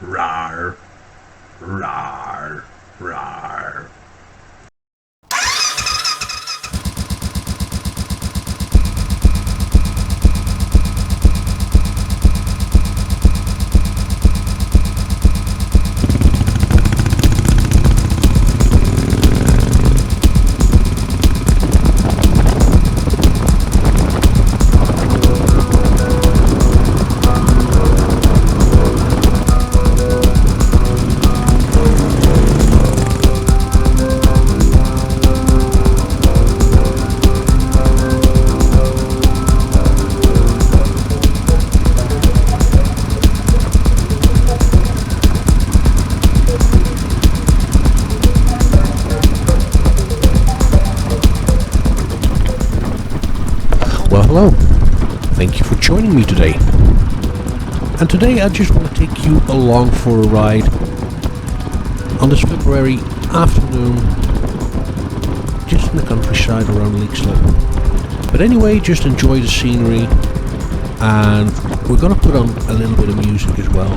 Rar, rar, rar. Well, hello. Thank you for joining me today. And today I just want to take you along for a ride on this February afternoon, just in the countryside around Leixlip. But anyway, just enjoy the scenery, and we're going to put on a little bit of music as well.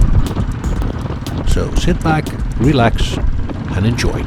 So sit back, relax, and enjoy.